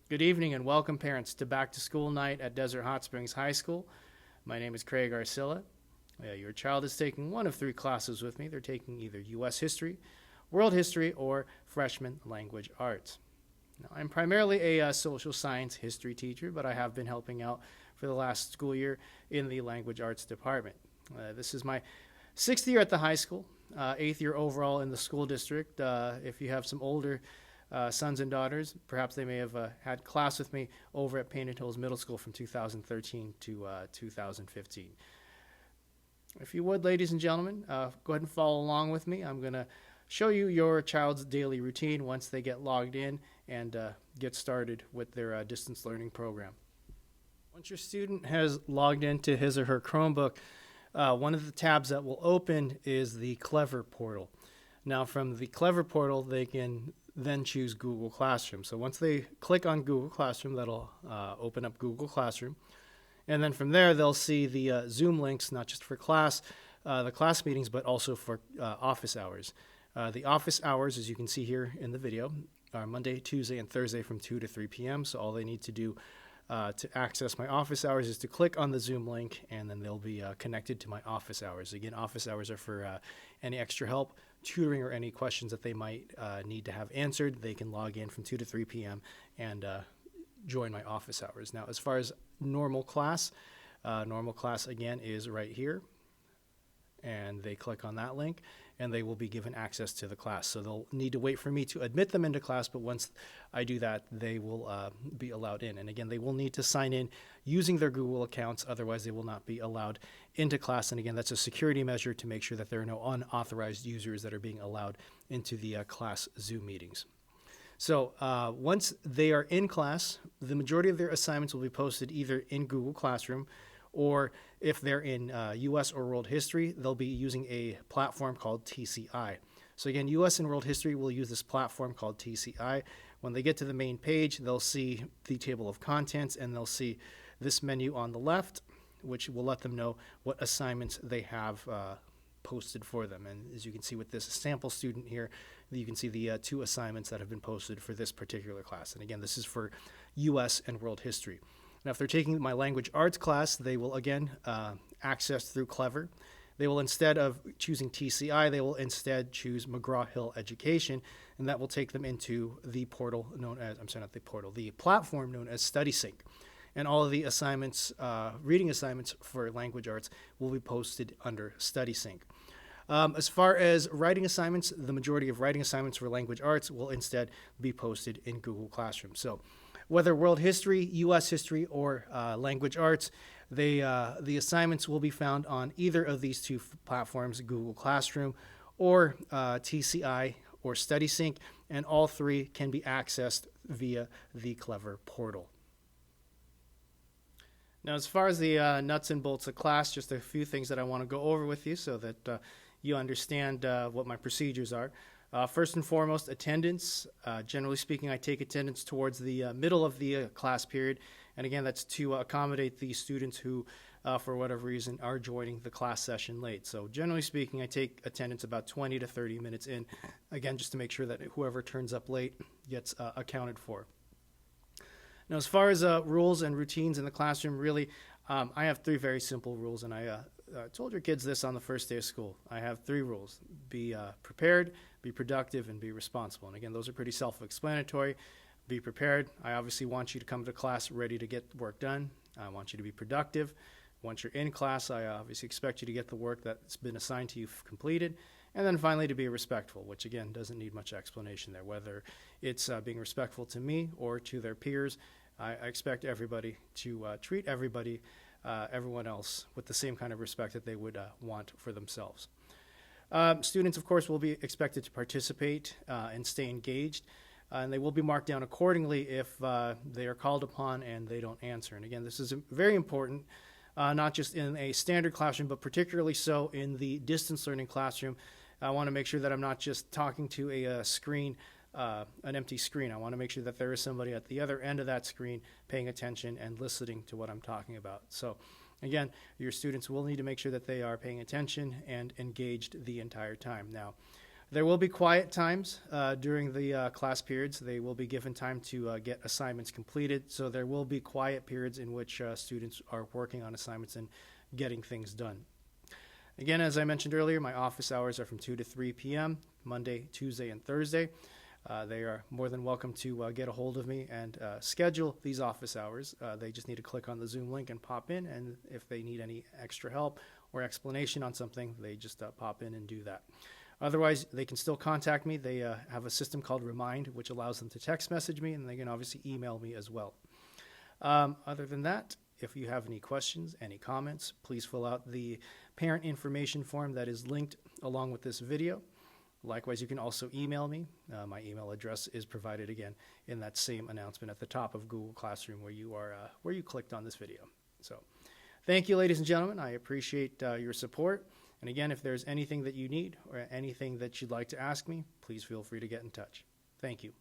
Good evening and welcome, parents, to Back to School Night at Desert Hot Springs High School. My name is Craig Arcilla. Your child is taking one of three classes with me. They're taking either U.S. History, World History, or Freshman Language Arts. Now, I'm primarily a social science history teacher, but I have been helping out for the last school year in the Language Arts department. This is my 6th year at the high school, 8th year overall in the school district. If you have some older sons and daughters, perhaps they may have had class with me over at Painted Hills Middle School from 2013 to 2015. If you would, ladies and gentlemen, go ahead and follow along with me. I'm going to show you your child's daily routine once they get logged in and get started with their distance learning program. Once your student has logged into his or her Chromebook, one of the tabs that will open is the Clever portal. Now, from the Clever portal, they can then choose Google Classroom. So once they click on Google Classroom, that'll open up Google Classroom. And then from there, they'll see the Zoom links, not just for class, the class meetings, but also for office hours. The office hours, as you can see here in the video, are Monday, Tuesday, and Thursday from 2 to 3 p.m. So all they need to do to access my office hours is to click on the Zoom link, and then they'll be connected to my office hours. Again, office hours are for any extra help, tutoring, or any questions that they might need to have answered. They can log in from 2 to 3 p.m. and join my office hours. Now, as far as normal class again is right here, and they click on that link, and they will be given access to the class. So they'll need to wait for me to admit them into class, but once I do that, they will be allowed in. And again, they will need to sign in using their Google accounts, otherwise they will not be allowed into class. And again, that's a security measure to make sure that there are no unauthorized users that are being allowed into the class Zoom meetings. So once they are in class, the majority of their assignments will be posted either in Google Classroom, or if they're in U.S. or World History, they'll be using a platform called TCI. So again, U.S. and World History will use this platform called TCI. When they get to the main page, they'll see the table of contents, and they'll see this menu on the left, which will let them know what assignments they have posted for them. And as you can see with this sample student here, you can see the 2 assignments that have been posted for this particular class. And again, this is for U.S. and World History. Now, if they're taking my language arts class, they will again access through Clever. They will, instead of choosing TCI, they will instead choose McGraw-Hill Education, and that will take them into the portal known as, the platform known as StudySync. And all of the assignments, reading assignments for language arts will be posted under StudySync. As far as writing assignments, the majority of writing assignments for language arts will instead be posted in Google Classroom. So whether World History, U.S. History, or Language Arts, the assignments will be found on either of these 2 platforms, Google Classroom or TCI or StudySync, and all 3 can be accessed via the Clever portal. Now, as far as the nuts and bolts of class, just a few things that I want to go over with you so that you understand what my procedures are. First and foremost, attendance. Generally speaking, I take attendance towards the middle of the class period. And again, that's to accommodate the students who, for whatever reason, are joining the class session late. So generally speaking, I take attendance about 20 to 30 minutes in, again, just to make sure that whoever turns up late gets accounted for. Now, as far as rules and routines in the classroom, really, I have 3 very simple rules, and I told your kids this on the first day of school. I have 3 rules: be prepared, be productive, and be responsible. And again, those are pretty self-explanatory. Be prepared. I obviously want you to come to class ready to get work done. I want you to be productive. Once you're in class, I obviously expect you to get the work that's been assigned to you completed. And then finally, to be respectful, which again doesn't need much explanation there. Whether it's being respectful to me or to their peers, I expect everybody to treat everyone else with the same kind of respect that they would want for themselves. Students, of course, will be expected to participate and stay engaged, and they will be marked down accordingly if they are called upon and they don't answer. And again, this is very important, not just in a standard classroom, but particularly so in the distance learning classroom. I want to make sure that I'm not just talking to a screen, an empty screen. I want to make sure that there is somebody at the other end of that screen paying attention and listening to what I'm talking about. So again, your students will need to make sure that they are paying attention and engaged the entire time. Now, There will be quiet times during the class periods. They will be given time to get assignments completed, so there will be quiet periods in which students are working on assignments and getting things done. Again, as I mentioned earlier, my office hours are from 2 to 3 p.m., Monday, Tuesday, and Thursday. They are more than welcome to get a hold of me and schedule these office hours. They just need to click on the Zoom link and pop in, and if they need any extra help or explanation on something, they just pop in and do that. Otherwise, they can still contact me. They have a system called Remind, which allows them to text message me, and they can obviously email me as well. Other than that, if you have any questions, any comments, please fill out the parent information form that is linked along with this video. Likewise, you can also email me. My email address is provided again in that same announcement at the top of Google Classroom where you clicked on this video. So, thank you, ladies and gentlemen. I appreciate your support. And again, if there's anything that you need or anything that you'd like to ask me, please feel free to get in touch. Thank you.